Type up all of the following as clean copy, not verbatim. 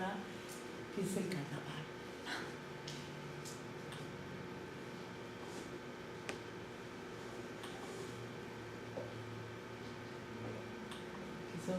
otra, que es el carnaval. Que son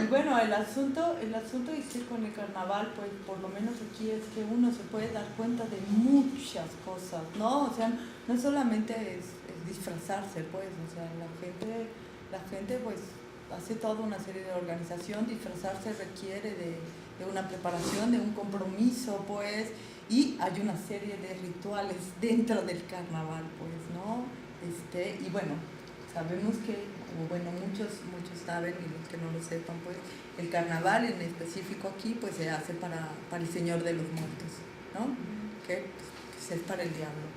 bueno, el asunto dice con el carnaval, pues por lo menos aquí es que uno se puede dar cuenta de muchas cosas, ¿no? O sea, no solamente es disfrazarse, pues, o sea, la gente pues hace toda una serie de organización, disfrazarse requiere de una preparación, de un compromiso, pues, y hay una serie de rituales dentro del carnaval, pues, ¿no? Y bueno, sabemos que, bueno, muchos saben, y los que no lo sepan, pues, el carnaval en específico aquí, pues, se hace para el Señor de los Muertos, ¿no? Que pues, es para el diablo.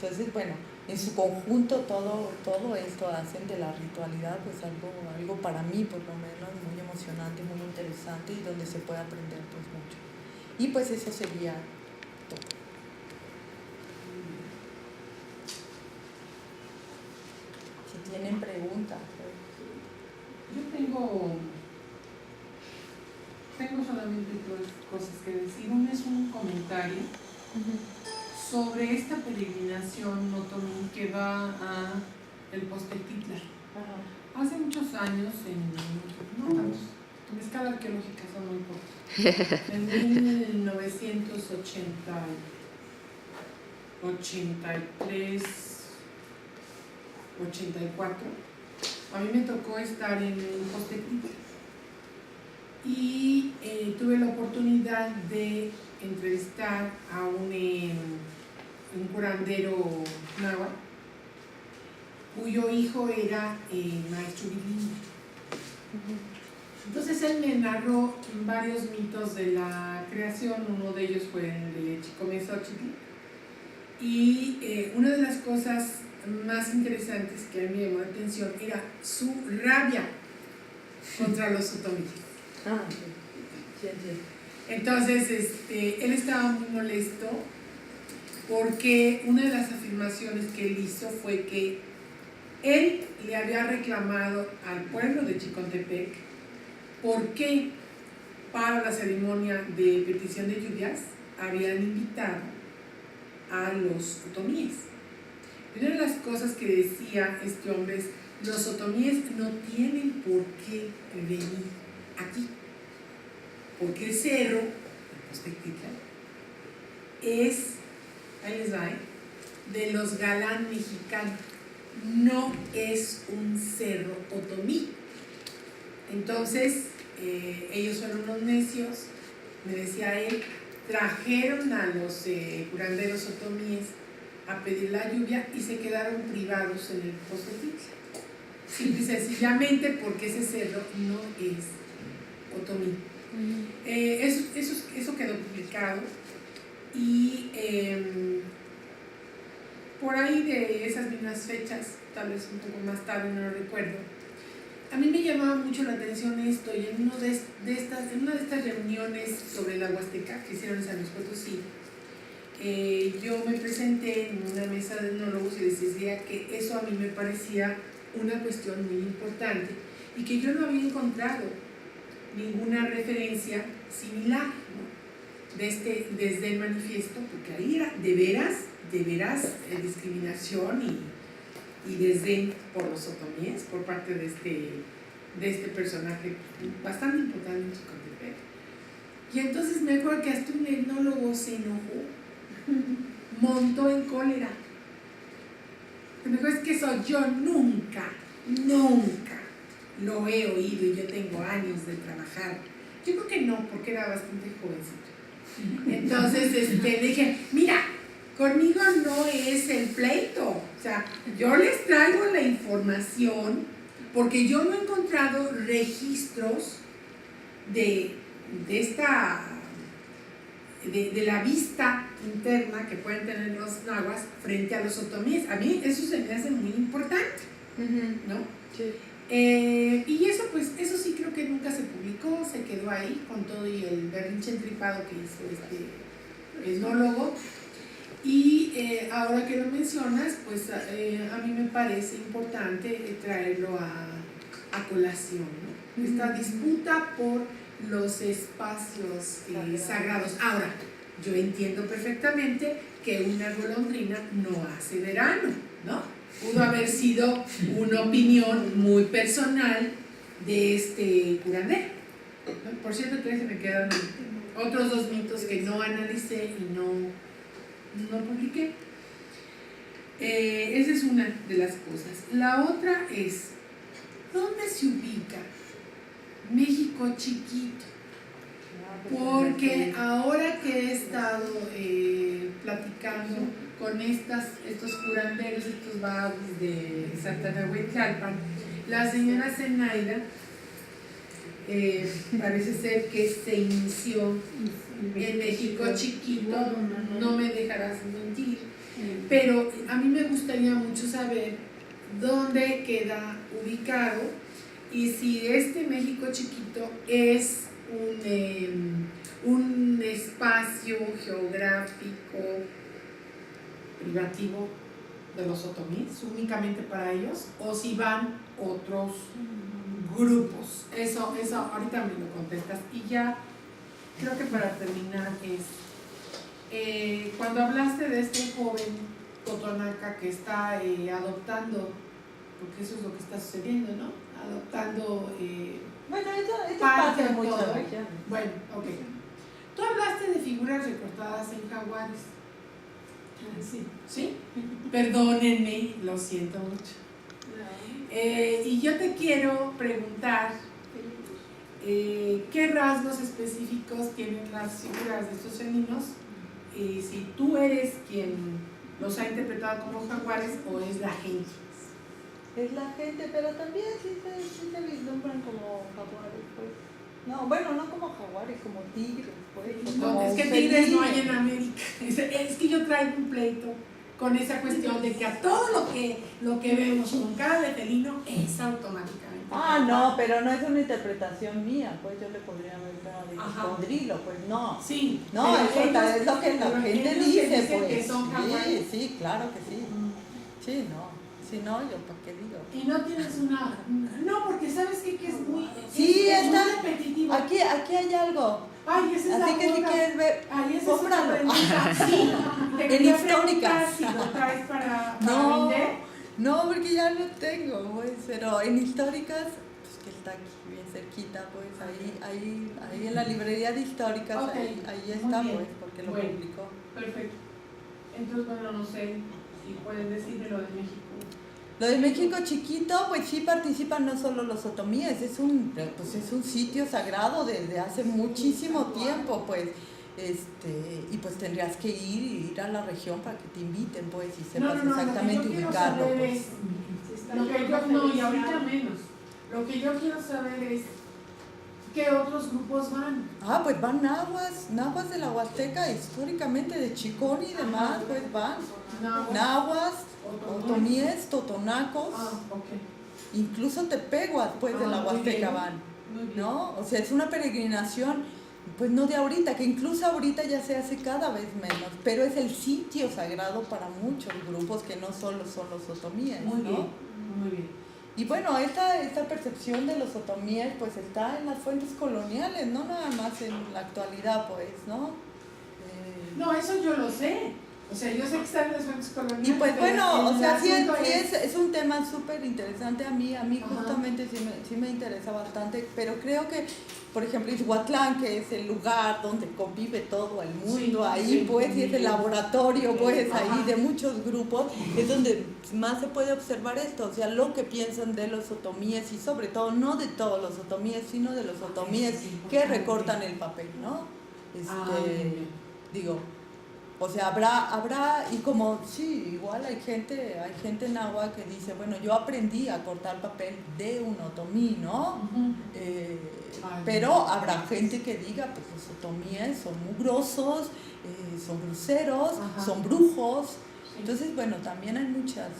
Entonces, bueno, en su conjunto todo esto hacen de la ritualidad, pues, algo para mí, por lo menos, muy emocionante, muy interesante, y donde se puede aprender, pues, mucho. Y, pues, eso sería todo. ¿Tienen preguntas? Yo tengo solamente dos cosas que decir. Uno es un comentario sobre esta peregrinación otomí que va a el Postectitla. Hace muchos años, no tantos, en escala arqueológica son muy pocos, en 1983, 84, a mí me tocó estar en Postectitla y tuve la oportunidad de entrevistar a un curandero náhuatl cuyo hijo era maestro bilingüe. Entonces él me narró varios mitos de la creación, uno de ellos fue el de Chicomezochitl, y una de las cosas más interesantes que a mí me llamó la atención era su rabia contra los otomíes. Entonces él estaba muy molesto porque una de las afirmaciones que él hizo fue que él le había reclamado al pueblo de Chicontepec por qué para la ceremonia de petición de lluvias habían invitado a los otomíes. Y una de las cosas que decía este hombre es: los otomíes no tienen por qué venir aquí, porque el cerro, Postectitla, es, ahí les va, de los galán mexicanos, no es un cerro otomí. Entonces, ellos fueron unos necios, me decía él, trajeron a los curanderos otomíes a pedir la lluvia y se quedaron privados en el Postectitla. Simple y sencillamente porque ese cerro no es otomí. Eso quedó publicado y por ahí de esas mismas fechas, tal vez un poco más tarde, no lo recuerdo, a mí me llamaba mucho la atención esto, y en una de estas reuniones sobre la Huasteca que hicieron en San Luis Potosí, yo me presenté en una mesa de etnólogos y les decía que eso a mí me parecía una cuestión muy importante y que yo no había encontrado ninguna referencia similar, ¿no? desde el manifiesto, porque ahí era de veras discriminación y desdén por los otomíes por parte de este personaje bastante importante en Chicontepec. Y entonces me acuerdo que hasta un etnólogo se enojó, montó en cólera. Me acuerdo es que eso yo nunca lo he oído, y yo tengo años de trabajar Yo creo que no, porque era bastante jovencito. Entonces le dije, mira, conmigo no es el pleito. O sea, yo les traigo la información porque yo no he encontrado registros de la vista interna que pueden tener los nahuas frente a los otomíes. A mí eso se me hace muy importante, ¿no? Sí. Y eso, pues, eso sí creo que nunca se publicó, se quedó ahí con todo y el berrinche entripado que hizo etnólogo. Y ahora que lo mencionas, pues a mí me parece importante traerlo a colación, ¿no? Esta disputa por los espacios sagrados. Ahora, yo entiendo perfectamente que una golondrina no hace verano, ¿no? Pudo haber sido una opinión muy personal de este curandero. Por cierto, que se me quedan otros 2 mitos que no analicé y no publiqué. Esa es una de las cosas. La otra es, ¿dónde se ubica México chiquito? Porque ahora que he estado platicando con estos curanderos, estos vagos de Santanahuitlalpan, la señora Zenaida parece ser que se inició en México chiquito, no me dejarás mentir, pero a mí me gustaría mucho saber dónde queda ubicado y si este México chiquito es un espacio geográfico privativo de los otomíes, únicamente para ellos, o si van otros grupos. Eso ahorita me lo contestas. Y ya, creo que para terminar es, cuando hablaste de este joven totonaca que está adoptando, porque eso es lo que está sucediendo, ¿no? Adoptando bueno, esto parte pasa de muchas todo. regiones. Bueno, ok. Tú hablaste de figuras recortadas en jaguares. Sí. ¿Sí? Perdónenme, lo siento mucho. Y yo te quiero preguntar qué rasgos específicos tienen las figuras de estos felinos, si tú eres quien los ha interpretado como jaguares o es la gente. Es la gente, pero también sí se vislumbran como jaguares, pues. No, bueno, no como jaguares, como tigres, pues. No, como es que tigres no hay en América. Es que yo traigo un pleito con esa cuestión de que a todo lo que vemos con cara de felino es automáticamente. Ah, no, pero no es una interpretación mía, pues yo le podría haber dado de cocodrilo, pues no. Sí. No, eso ellos, es lo que la gente ellos dice, dicen pues. que son jaguares. Sí, claro que sí. Sí, no. Si no, yo para qué digo. Y no tienes una. No, porque sabes que es muy. Sí, es está. muy repetitivo. Aquí hay algo. Ay, esa es así la que si quieres ver, ay, esa cómpralo. es otra sí, te En quería históricas. preguntar si lo traes para No, vender. no, porque ya lo tengo, pues, pero en históricas, pues que está aquí bien cerquita, pues ahí en la librería de históricas, Okay, ahí está, bien. pues, porque lo Bueno. publicó. Perfecto. Entonces, bueno, no sé si pueden decirme lo de México. Lo de México chiquito, pues sí participan no solo los otomíes, es un sitio sagrado desde hace muchísimo tiempo, pues, y pues tendrías que ir a la región para que te inviten, pues, y sepas exactamente ubicarlo, pues. Lo que yo no, y ahorita menos. Lo que yo quiero saber es ¿qué otros grupos van? Ah, pues van nahuas de la Huasteca, históricamente de Chicón y demás, pues van. Nahuas, otomíes, totonacos, incluso tepehuas, pues de la Huasteca van, ¿no? O sea, es una peregrinación, pues no de ahorita, que incluso ahorita ya se hace cada vez menos, pero es el sitio sagrado para muchos grupos que no solo son los otomíes, ¿no? Muy bien. Y bueno, esta percepción de los otomíes pues está en las fuentes coloniales, no nada más en la actualidad, pues, ¿no? No, eso yo lo sé. O sea, yo sé que están en las fuentes coloniales. Y pues bueno, o sea, sí es es un tema súper interesante a mí justamente sí me interesa bastante, pero creo que por ejemplo, Izhuatlán, que es el lugar donde convive todo el mundo, ahí sí, pues, y es el laboratorio, pues, ajá, ahí de muchos grupos, es donde más se puede observar esto, o sea, lo que piensan de los otomíes, y sobre todo, no de todos los otomíes, sino de los otomíes que recortan el papel, ¿no? Digo, o sea, habrá, y como, sí, igual hay gente náhuatl que dice, bueno, yo aprendí a cortar papel de un otomí, ¿no? Pero habrá gente que diga, pues los otomíes son mugrosos, son groseros, ajá, son brujos. sí. Entonces, bueno, también hay muchas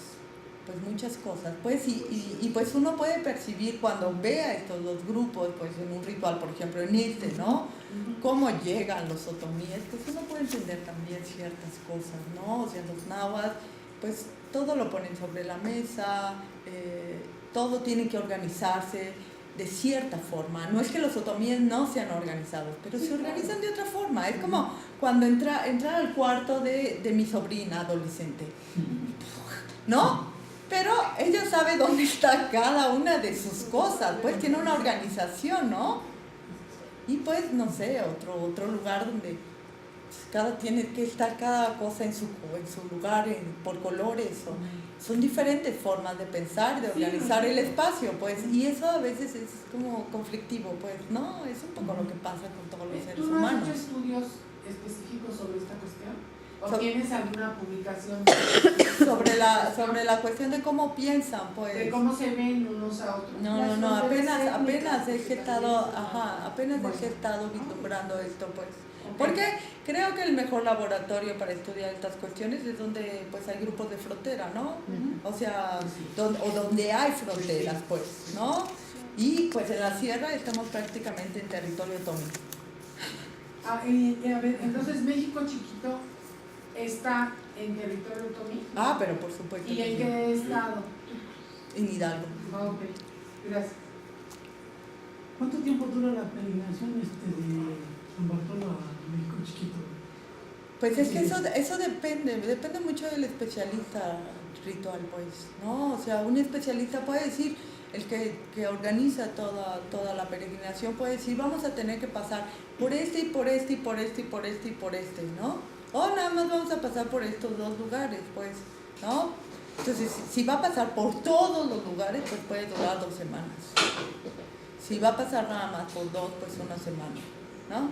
cosas, pues, y pues uno puede percibir cuando ve a estos dos grupos, pues en un ritual, por ejemplo, en este, ¿no? Cómo llegan los otomíes, pues uno puede entender también ciertas cosas, ¿no? O sea, los náhuatl, pues todo lo ponen sobre la mesa, todo tiene que organizarse de cierta forma. No es que los otomíes no sean organizados, pero se organizan de otra forma. Es como cuando entrar al cuarto de mi sobrina adolescente, ¿no? Pero ella sabe dónde está cada una de sus cosas, pues tiene una organización, ¿no? Y pues, no sé, otro lugar donde tiene que estar cada cosa en su lugar, por colores, son diferentes formas de pensar, de organizar el espacio, pues, y eso a veces es como conflictivo, pues, ¿no? Es un poco lo que pasa con todos los seres ¿Tú no has humanos. hecho estudios específicos sobre esta cuestión? ¿O tienes alguna publicación sobre la cuestión de cómo piensan, pues? De cómo se ven unos a otros. No, apenas he estado vislumbrando esto, pues. Porque creo que el mejor laboratorio para estudiar estas cuestiones es donde pues hay grupos de frontera, ¿no? O sea, donde hay fronteras, pues, ¿no? Y pues en la sierra estamos prácticamente en territorio otomí. A ver, entonces México chiquito está en territorio otomí. Pero por supuesto. ¿Y en qué estado? En Hidalgo. Ok, gracias. ¿Cuánto tiempo dura la peregrinación de San Bartolo a México chiquito? Pues es que eso depende mucho del especialista ritual, pues, ¿no? O sea, un especialista puede decir, el que organiza toda la peregrinación puede decir, vamos a tener que pasar por este y por este y por este y por este y por este, ¿no? O nada más vamos a pasar por estos dos lugares, pues, ¿no? Entonces, si va a pasar por todos los lugares, pues puede durar 2 semanas. Si va a pasar nada más por 2, pues 1 semana, ¿no?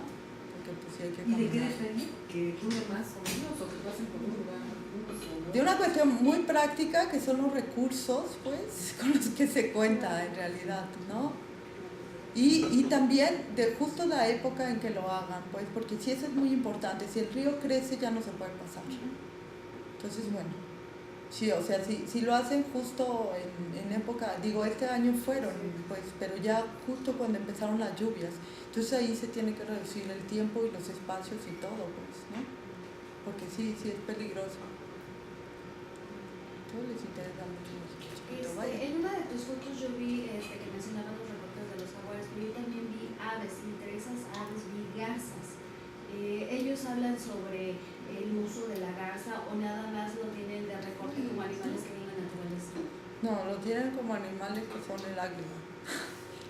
Porque pues sí hay que caminar. ¿Y de qué depende? ¿Que dure más o menos o que pasen por un lugar? De una cuestión muy práctica, que son los recursos, pues, con los que se cuenta en realidad, ¿no? Y también de justo la época en que lo hagan, pues, porque sí, eso es muy importante. Si el río crece, ya no se puede pasar. Entonces, bueno, sí, o sea, si lo hacen justo en época, digo, este año fueron, pues, pero ya justo cuando empezaron las lluvias. Entonces ahí se tiene que reducir el tiempo y los espacios y todo, pues, ¿no? Porque sí es peligroso. Todo les interesa mucho. En una de tus fotos yo vi que mencionaban los recortes de los jaguares, pero yo también vi aves, y entre esas aves vi garzas. Ellos hablan sobre el uso de la garza o nada más lo tienen de recorte como animales que viven en la naturaleza. No, lo tienen como animales que son el águila.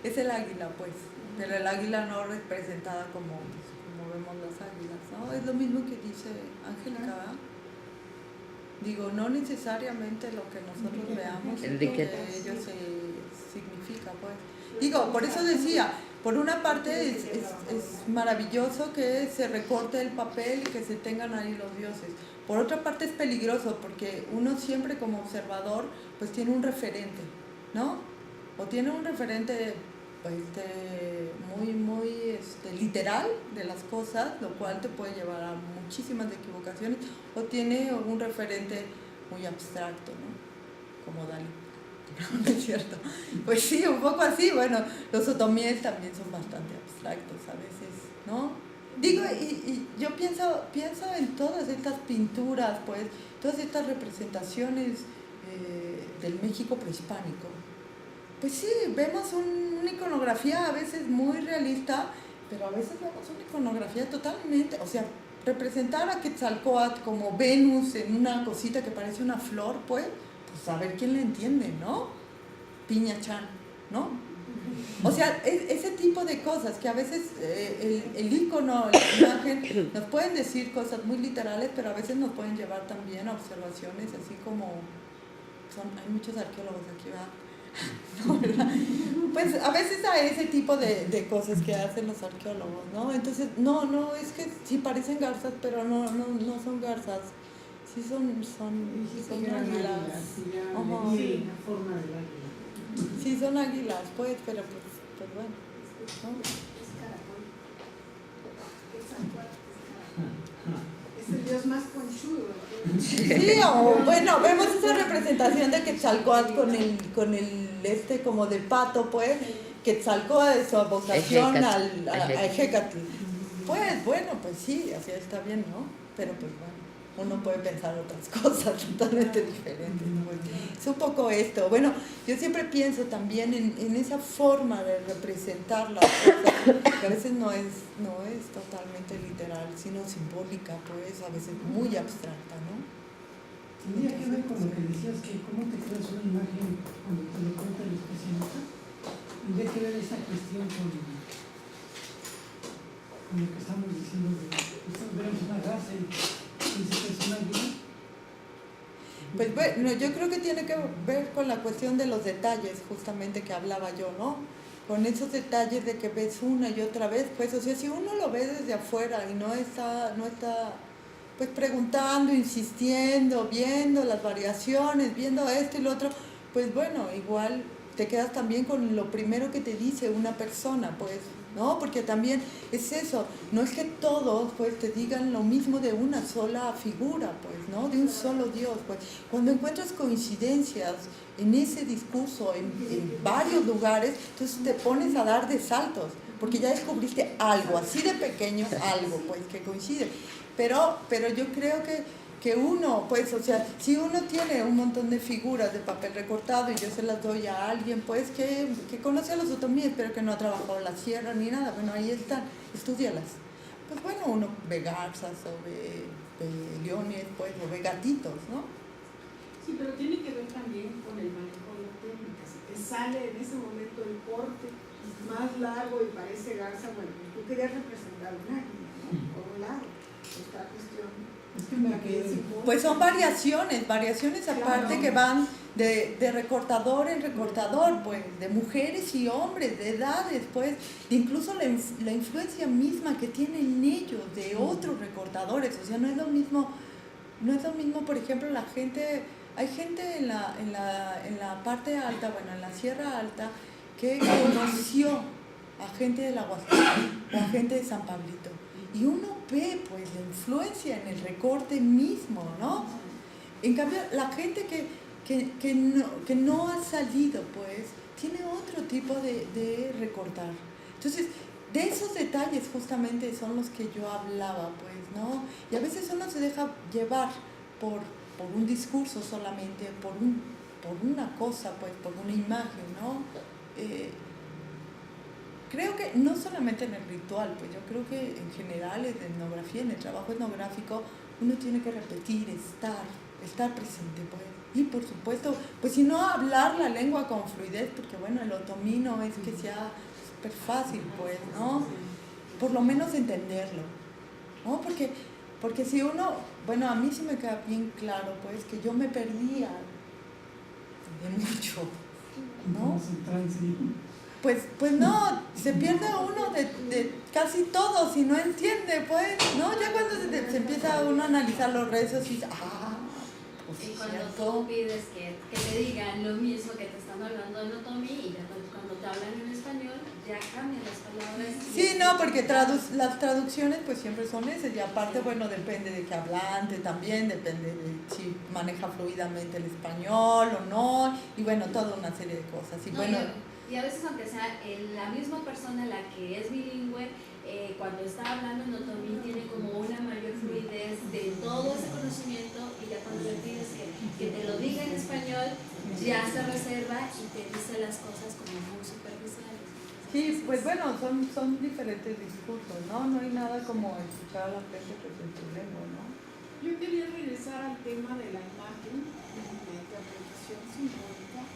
Es el águila, pues, pero el águila no representada como vemos las águilas, ¿no? Es lo mismo que dice Angélica, ¿verdad? Digo, no necesariamente lo que nosotros veamos es lo que ellos significa, pues. Digo, por eso decía, por una parte es maravilloso que se recorte el papel y que se tengan ahí los dioses. Por otra parte es peligroso porque uno siempre como observador pues tiene un referente, ¿no? O tiene un referente pues, muy literal de las cosas, lo cual te puede llevar a muchísimas equivocaciones, o tiene un referente muy abstracto, ¿no? Como Dalí. ¿No es cierto? Pues sí, un poco así. Bueno, los otomíes también son bastante abstractos a veces, ¿no? Digo, y yo pienso en todas estas pinturas, pues, todas estas representaciones del México prehispánico. Pues sí, vemos una iconografía a veces muy realista, pero a veces vemos una iconografía totalmente, o sea, representar a Quetzalcóatl como Venus en una cosita que parece una flor, pues a ver quién le entiende, ¿no? Piña Chan, ¿no? O sea, ese tipo de cosas que a veces el icono, la imagen, nos pueden decir cosas muy literales, pero a veces nos pueden llevar también a observaciones, así como hay muchos arqueólogos aquí, ¿verdad? No, ¿verdad? Pues a veces a ese tipo de cosas que hacen los arqueólogos, ¿no? Entonces, no, es que sí parecen garzas, pero no son garzas. Sí son águilas. Ajá. Sí, la forma del águila. Sí son águilas, pues, pero pues bueno, ¿no? Es el dios más conchudo. Sí, o bueno, vemos esa representación de Quetzalcóatl con el como de pato, pues, Quetzalcóatl de su vocación a Ejecatl. Pues bueno, pues sí, así está bien, ¿no? Pero pues bueno, uno puede pensar otras cosas totalmente diferentes. Pues, es un poco esto. Bueno, yo siempre pienso también en esa forma de representar las cosas, que a veces no es totalmente literal, sino simbólica, pues a veces muy abstracta, ¿no? Tendría que ver con lo que decías, que cómo te creas una imagen cuando te lo cuenta el especialista. Tendría que ver esa cuestión con lo que estamos diciendo de nosotros vemos una garza y dice que es una águila. Pues bueno, yo creo que tiene que ver con la cuestión de los detalles, justamente que hablaba yo, ¿no? Con esos detalles de que ves una y otra vez, pues, o sea, si uno lo ve desde afuera y no está pues preguntando, insistiendo, viendo las variaciones, viendo esto y lo otro, pues bueno, igual te quedas también con lo primero que te dice una persona, pues, ¿no? Porque también es eso, no es que todos pues te digan lo mismo de una sola figura, pues, ¿no? De un solo Dios, pues. Cuando encuentras coincidencias en ese discurso, en varios lugares, entonces te pones a dar de saltos, porque ya descubriste algo, así de pequeño, algo, pues, que coincide. Pero yo creo que uno, pues, o sea, si uno tiene un montón de figuras de papel recortado y yo se las doy a alguien, pues, que conoce a los otomíes, pero que no ha trabajado la sierra ni nada, bueno, ahí están, estúdialas. Pues bueno, uno ve garzas o ve leones, pues, o ve gatitos, ¿no? Sí, pero tiene que ver también con el manejo de la técnica. Si te sale en ese momento el corte más largo y parece garza, bueno, tú querías representar un águila, ¿no? Por un lado. Esta cuestión Es que me quedé. Pues son variaciones aparte, claro, que van de recortador en recortador, pues, de mujeres y hombres, de edades, pues, incluso la influencia misma que tienen ellos de otros recortadores. O sea, no es lo mismo, por ejemplo, hay gente en la parte alta, bueno, en la Sierra Alta, que conoció a gente de la Huasteca o a gente de San Pablito. Y uno ve, pues, la influencia en el recorte mismo, ¿no? En cambio, la gente que no ha salido, pues, tiene otro tipo de recortar. Entonces, de esos detalles justamente son los que yo hablaba, pues, ¿no? Y a veces uno se deja llevar por un discurso solamente, por una cosa, pues, por una imagen, ¿no? Creo que no solamente en el ritual, pues yo creo que en general en etnografía, en el trabajo etnográfico, uno tiene que repetir, estar presente, pues. Y por supuesto, pues si no hablar la lengua con fluidez, porque bueno, el otomí no es que sea súper fácil, pues, ¿no? Por lo menos entenderlo, ¿no? Porque si uno, bueno, a mí sí me queda bien claro, pues, que yo me perdía de mucho, ¿no? Pues no, se pierde uno de casi todo si no entiende, pues, ¿no? Ya cuando se empieza uno a analizar los rezos y pues y cuando tú pides que te digan lo mismo que te están hablando en otomí y ya cuando te hablan en español, ya cambian las palabras. Sí, no, porque las traducciones pues siempre son esas y aparte, bueno, depende de qué hablante también, depende de si maneja fluidamente el español o no, y bueno, toda una serie de cosas. Y no, bueno... Y a veces, aunque sea la misma persona la que es bilingüe, cuando está hablando en otomí tiene como una mayor fluidez de todo ese conocimiento y ya cuando le pides que te lo diga en español, ya se reserva y te dice las cosas como muy superficiales. Sí, pues bueno, son diferentes discursos, ¿no? No hay nada como escuchar a la gente que es en su lengua, ¿no? Yo quería regresar al tema de la imagen de interpretación simbólica,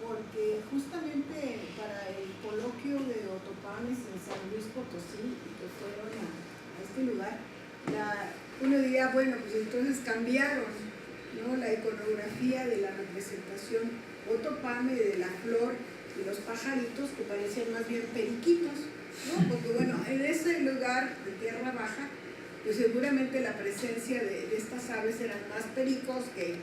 porque justamente para el coloquio de Otopames en San Luis Potosí, que fueron a este lugar, uno diría, bueno, pues entonces cambiaron, ¿no?, la iconografía de la representación Otopame de la flor y los pajaritos, que parecían más bien periquitos, ¿no? Porque bueno, en ese lugar de tierra baja, pues seguramente la presencia de estas aves eran más pericos que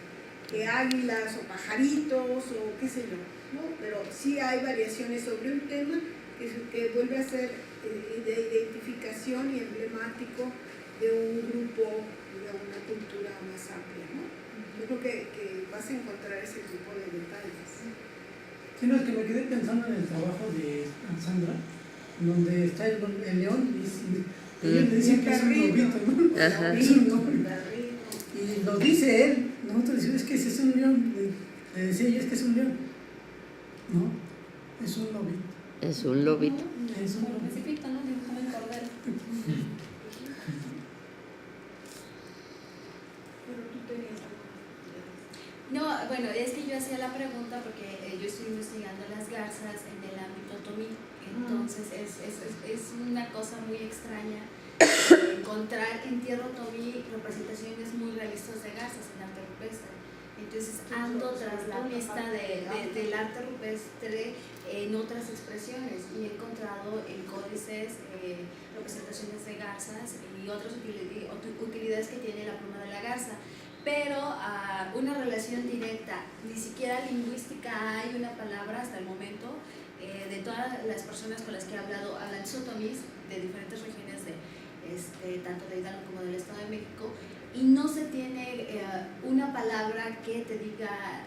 águilas o pajaritos o qué sé yo, ¿no? Pero sí hay variaciones sobre un tema que vuelve a ser de identificación y emblemático de un grupo, de una cultura más amplia, ¿no? Yo creo que vas a encontrar ese tipo de detalles. Sí, no, es que me quedé pensando en el trabajo de Sandra, donde está el león y ellos le dicen que es un lobito, ¿no? Ajá. Es un lobito. Y lo dice él, nosotros decimos es que ese es un león, le decía ella es que es un león, no, es un lobito. Es un lobito. Es un Como el lobito. Principito, ¿no? Dibujando el cordero. Pero tú tenías algo. No, bueno, es que yo hacía la pregunta porque yo estoy investigando las garzas en el ámbito otomí, entonces es una cosa muy extraña encontrar en tierra otomí representaciones muy realistas de garzas en arte rupestre. Entonces ando tras la pista del arte rupestre en otras expresiones y he encontrado en códices representaciones de garzas y otras utilidades que tiene la pluma de la garza. Pero una relación directa, ni siquiera lingüística hay una palabra hasta el momento. De todas las personas con las que he hablado, hablan sotomís de diferentes regiones, tanto de Hidalgo como del Estado de México, y no se tiene una palabra que te diga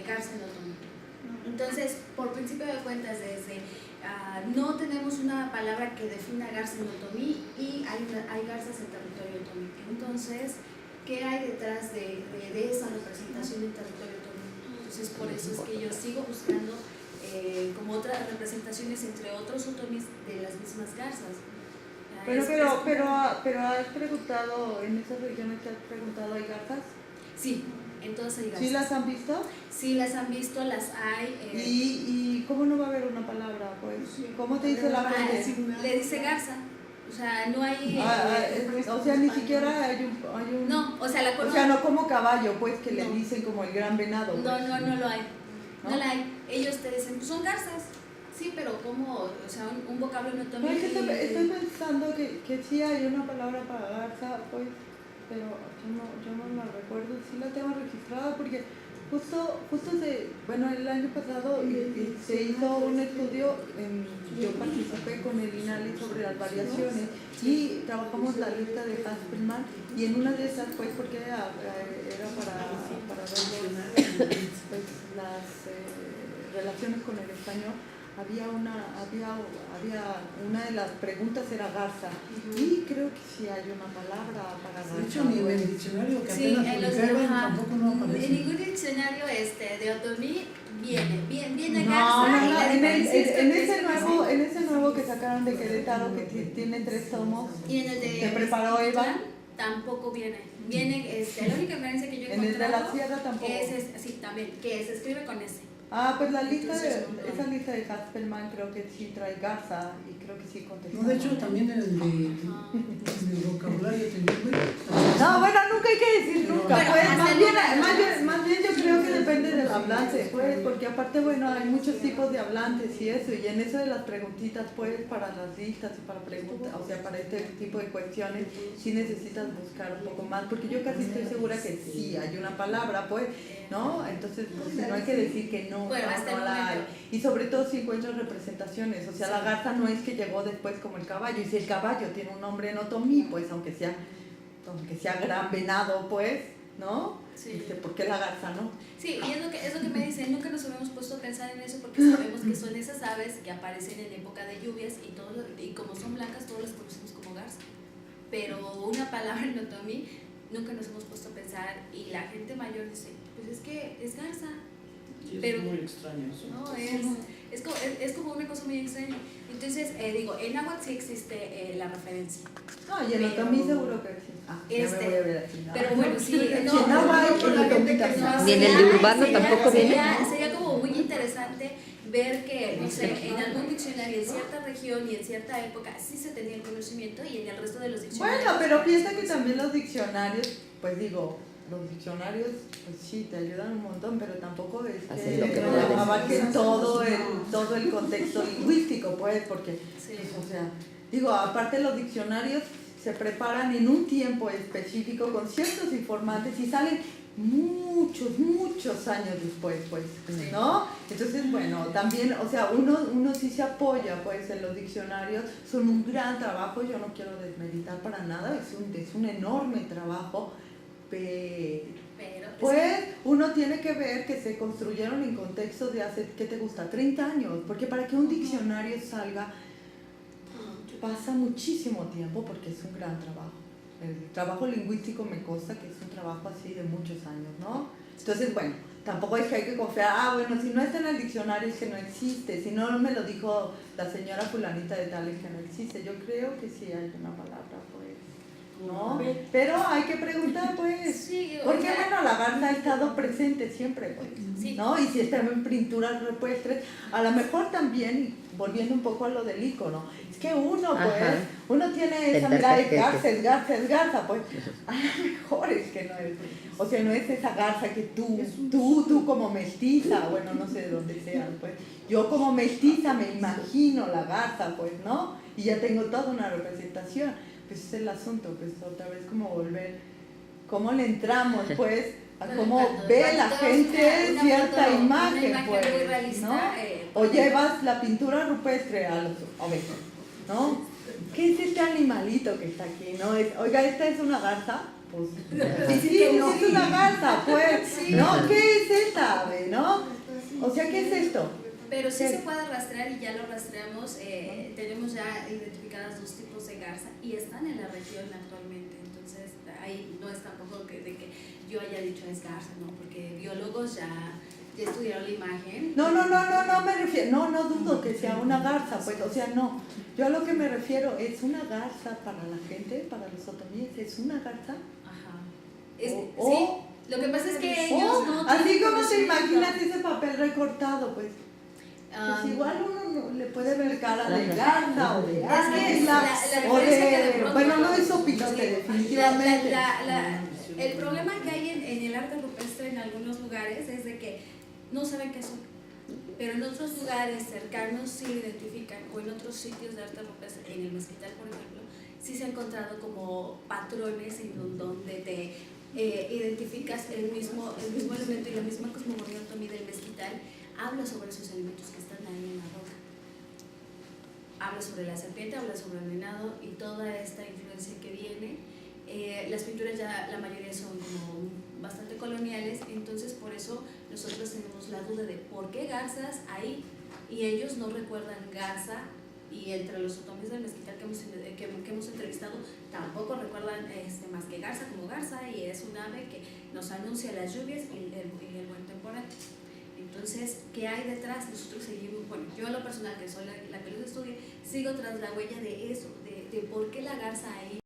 garza en otomí. Entonces, por principio de cuentas, no tenemos una palabra que defina garza en otomí y hay garzas en territorio otomí. Entonces, ¿qué hay detrás de esa representación en territorio otomí? Entonces, por eso es que yo sigo buscando como otras representaciones entre otros otomís de las mismas garzas. Pero has preguntado, en esas regiones te has preguntado, ¿hay garzas? Sí, entonces hay garzas. ¿Sí las han visto? Sí las han visto, las hay. ¿Y cómo no va a haber una palabra? Pues, ¿cómo te dice la gente? Le dice garza. O sea, no hay... o sea, ni siquiera hay un... No, o sea, la O sea, no como caballo, pues, que le dicen como el gran venado. Pues. No lo hay. ¿No? No la hay. Ellos te dicen, pues son garzas. Sí, pero como, o sea, un vocablo en otomí. No, es que estoy pensando que sí hay una palabra para garza, pues, pero yo no la recuerdo, sí la tengo registrada porque justo el año pasado se hizo un estudio, yo participé con el INALI sobre las variaciones y trabajamos la lista de Hasselmann y en una de esas, pues, porque era para ver pues, las relaciones con el español. Había una de las preguntas era garza y creo que sí hay una palabra para garza. De hecho, ni en el diccionario que sí, apenas publicaron tampoco no aparece. En ningún diccionario de otomí viene No, garza. en ese nuevo que sacaron de Querétaro que tiene 3 tomos y en el de que preparó Eva tampoco viene. Viene, la única diferencia que yo he en el de la encontrado sierra tampoco. sí, también, que se escribe con S. Pues esa lista de Hasselmann creo que sí trae garza y creo que sí contesta. No, de hecho también en el vocabulario trilingüe. No, bueno, nunca hay que decir nunca. Bueno, Pues, más bien yo creo que depende del hablante, pues, porque aparte, bueno, hay muchos tipos de hablantes y eso, y en eso de las preguntitas, pues, para las listas y para preguntas, o sea, para este tipo de cuestiones, sí necesitas buscar un poco más, porque yo casi estoy segura que sí hay una palabra, pues, ¿no? Entonces, pues, no hay que decir que no, bueno, no la hay. Y sobre todo si encuentras representaciones, o sea, la garza no es que llegó después como el caballo, y si el caballo tiene un nombre en otomí, pues, aunque sea gran venado, pues, ¿no? Sí. ¿Por qué la garza, no? Sí, y es lo que me dicen, nunca nos habíamos puesto a pensar en eso porque sabemos que son esas aves que aparecen en época de lluvias y como son blancas todos las conocemos como garza. Pero una palabra en otomí nunca nos hemos puesto a pensar y la gente mayor dice, pues es que es garza. Y pero es muy extraño eso. No, es como una cosa muy extraña. Entonces, en náhuatl sí existe la referencia. No, y en otomí seguro que sí. Ya me voy a ver aquí. Pero bueno, sí, Y en la gente que Ni en el de urbano tampoco viene. Sería como muy interesante interesante ver que, no sé, en algún diccionario, en cierta región y en cierta época, sí se tenía el conocimiento y en el resto de los diccionarios. Bueno, pero piensa que también los diccionarios, pues digo, los diccionarios, pues sí, te ayudan un montón, pero tampoco es Hacen lo que que pueden. abarque todo el contexto lingüístico, pues, porque, Sí. pues, o sea, digo, aparte los diccionarios se preparan en un tiempo específico con ciertos informantes y salen muchos años después, pues, ¿no? Entonces, bueno, también, o sea, uno sí se apoya, pues, en los diccionarios, son un gran trabajo, yo no quiero desmeritar para nada, es un enorme trabajo, Pero pues uno tiene que ver que se construyeron en contextos de hace, ¿qué te gusta? 30 años, porque para que un diccionario salga pasa muchísimo tiempo porque es un gran trabajo. El trabajo lingüístico me consta que es un trabajo así de muchos años, ¿no? Entonces, bueno, tampoco es que hay que confiar, bueno, si no está en el diccionario es que no existe, si no me lo dijo la señora fulanita de tal es que no existe, yo creo que sí hay una palabra, pues, ¿no? Pero hay que preguntar, pues, sí, porque bueno, la garza ha estado presente siempre, pues, sí. ¿no? Y si está en pinturas rupestres, a lo mejor también, volviendo un poco a lo del ícono, es que uno, pues, Ajá. uno tiene esa mirada de garza, es garza, pues, a lo mejor es que no es, o sea, no es esa garza que tú como mestiza, bueno, no sé de dónde seas, pues, yo como mestiza me imagino la garza, pues, ¿no? Y ya tengo toda una representación, pues ese es el asunto, pues, otra vez como volver, cómo le entramos, pues, a cómo ve la gente cierta imagen, pues, muy realista, ¿no? O llevas la pintura rupestre a los obesos, ¿no? ¿Qué es este animalito que está aquí? ¿No? Oiga, ¿esta es una garza? Pues sí, es una garza, pues, ¿no? ¿Qué es esta ave, no? O sea, ¿qué es esto? Pero sí se puede rastrear y ya lo rastreamos. Tenemos ya identificadas 2 tipos de garza y están en la región actualmente. Entonces, ahí no es tampoco de que yo haya dicho es garza, ¿no? Porque biólogos ya estudiaron la imagen. No me refiero, no dudo que sea una garza, pues, o sea, no. Yo a lo que me refiero es una garza para la gente, para los otomíes, es una garza. Ajá. O sí, lo que pasa es que ellos no así tienen como te conocimiento. imaginas ese papel recortado, pues. Pues igual uno no le puede ver cara de garza o de águila, la o diferencia que de de, pronto bueno, no no- de sopilote, definitivamente. El problema que hay en el arte rupestre en algunos lugares es de que no saben qué son, pero en otros lugares cercanos sí lo identifican, o en otros sitios de arte rupestre, en el mezquital por ejemplo, sí se ha encontrado como patrones en donde te identificas el mismo elemento y la misma cosmogonía otomí del mezquital. Habla sobre esos elementos que están ahí en la roca. Habla sobre la serpiente, habla sobre el venado y toda esta influencia que viene. Las pinturas ya la mayoría son como bastante coloniales, entonces por eso nosotros tenemos la duda de por qué garzas ahí y ellos no recuerdan garza, y entre los otomíes del mezquital que hemos entrevistado tampoco recuerdan más que garza como garza, y es un ave que nos anuncia las lluvias y el buen temporal. Entonces, ¿qué hay detrás? Nosotros seguimos, bueno, yo a lo personal, que soy la que los estudia, sigo tras la huella de eso, de por qué la garza ahí